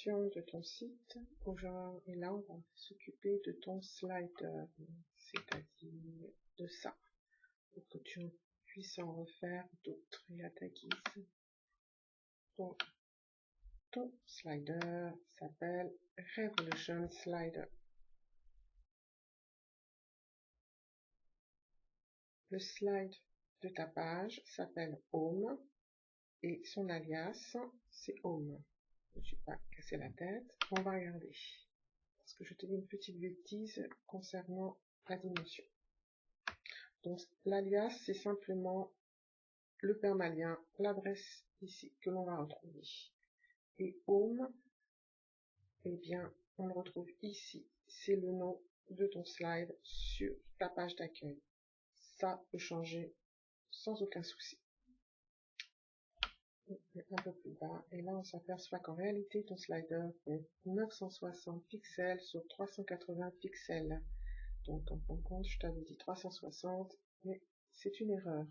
présentation de ton site. Et là, on va s'occuper de ton slider, c'est-à-dire de ça, pour que tu puisses en refaire d'autres et à ta guise. Donc, ton slider s'appelle Revolution Slider. Le slide de ta page s'appelle Home et son alias c'est Home. Je ne suis pas cassé la tête. On va regarder parce que je te dis une petite bêtise concernant la dimension. Donc l'alias c'est simplement le permalien, l'adresse ici que l'on va retrouver. Et Home, eh bien on le retrouve ici. C'est le nom de ton slide sur ta page d'accueil. Ça peut changer sans aucun souci. Un peu plus bas, et là on s'aperçoit qu'en réalité ton slider fait 960 pixels sur 380 pixels. Donc en fin de compte, je t'avais dit 360, mais c'est une erreur.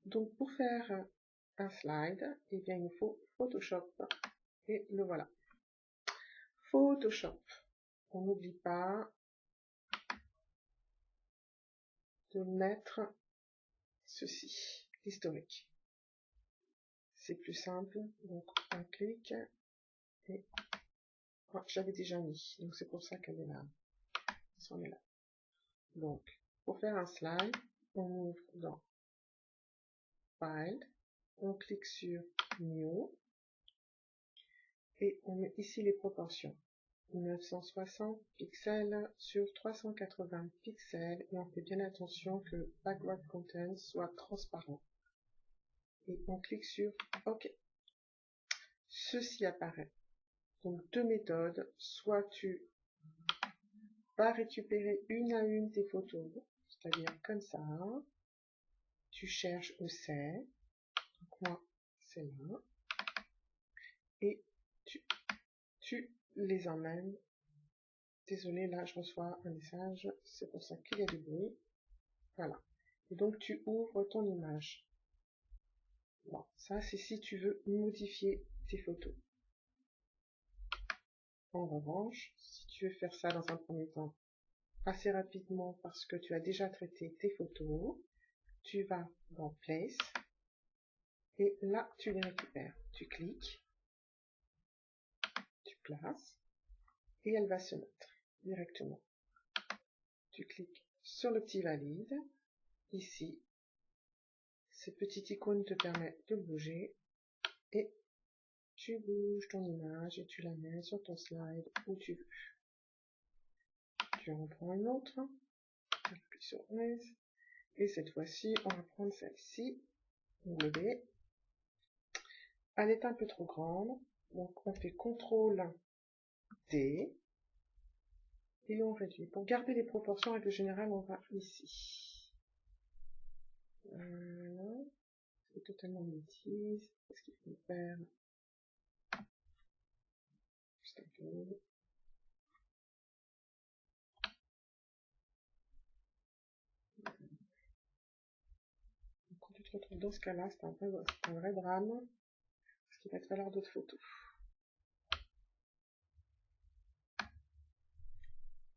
Donc pour faire un slide, eh bien il nous faut Photoshop, et le voilà. Photoshop. On n'oublie pas de mettre ceci, l'historique. C'est plus simple, donc on clique et oh, je l'avais déjà mis, donc c'est pour ça qu'elle est là. On est là. Donc, pour faire un slide, on ouvre dans File, on clique sur New et on met ici les proportions. 960 pixels sur 380 pixels et on fait bien attention que le background content soit transparent. Et on clique sur OK. Ceci apparaît. Donc deux méthodes, soit tu vas récupérer une à une tes photos, c'est-à-dire comme ça, tu cherches où c'est, donc moi c'est là, et tu les emmènes. Désolé, là je reçois un message, c'est pour ça qu'il y a du bruit. Voilà. Et donc tu ouvres ton image. Bon, ça c'est si tu veux modifier tes photos. En revanche, si tu veux faire ça dans un premier temps assez rapidement parce que tu as déjà traité tes photos, tu vas dans Place et là tu les récupères. Tu cliques, tu places et elle va se mettre directement. Tu cliques sur le petit valide. Ici, cette petite icône te permet de bouger et tu bouges ton image et tu la mets sur ton slide où tu veux. Tu en prends une autre, tu appuies sur Raise et cette fois-ci, on va prendre celle-ci, W. Elle est un peu trop grande, donc on fait CTRL D et on réduit. Pour garder les proportions, en règle générale, on va ici. Voilà. C'est totalement une bêtise. Qu'est-ce qu'il faut faire? Juste un peu. Quand tu te retrouves dans ce cas-là, c'est un vrai drame, parce qu'il va te falloir d'autres photos.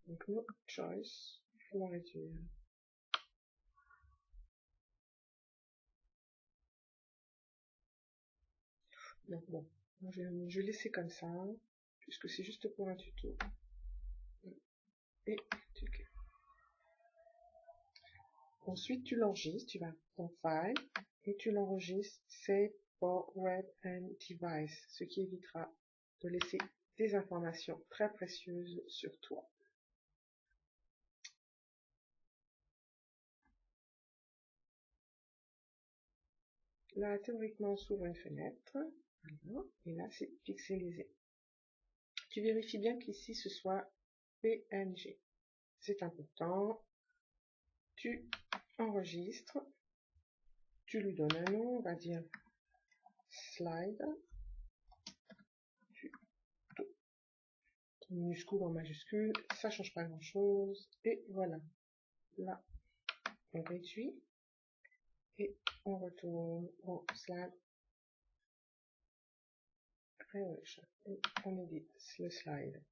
Donc, no choice, il faut la réduire. Donc bon, je vais laisser comme ça, puisque c'est juste pour un tuto. Et tu cliques. Ensuite, tu l'enregistres, tu vas dans File, et tu l'enregistres Save for Web and Device, ce qui évitera de laisser des informations très précieuses sur toi. Là, théoriquement, on s'ouvre une fenêtre, voilà, et là, c'est pixelisé. Tu vérifies bien qu'ici, ce soit PNG. C'est important. Tu enregistres, tu lui donnes un nom, on va dire slide, minuscule en majuscule, ça change pas grand chose, et voilà. Là, on réduit, et on retourne au slide après on édite le slide.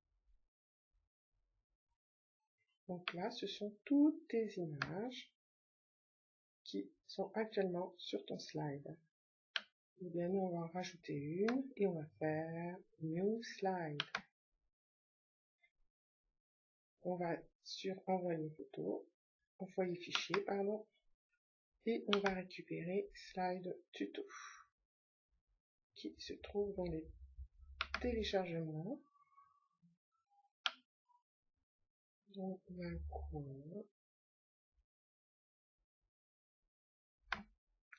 Donc là, ce sont toutes tes images qui sont actuellement sur ton slide. Et bien, nous, on va en rajouter une et on va faire New Slide. On va sur Envoyer photo, Envoyer fichier, pardon, et on va récupérer Slide Tuto qui se trouve dans les téléchargements. Donc, on a un coin.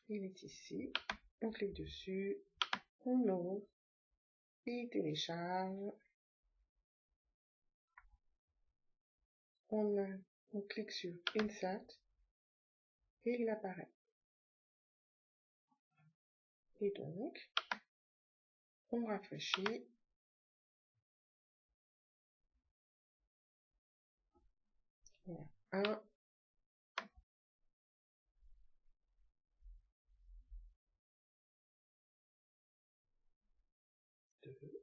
Il est ici. On clique dessus, on ouvre, il télécharge. On clique sur Insert et il apparaît. Et donc, on rafraîchit. Voilà. 1, 2,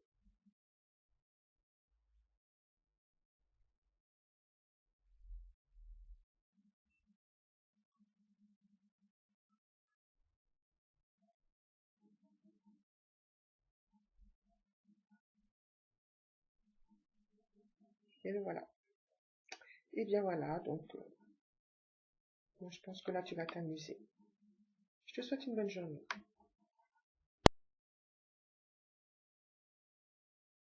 et voilà. Et bien voilà, donc moi je pense que là tu vas t'amuser. Je te souhaite une bonne journée.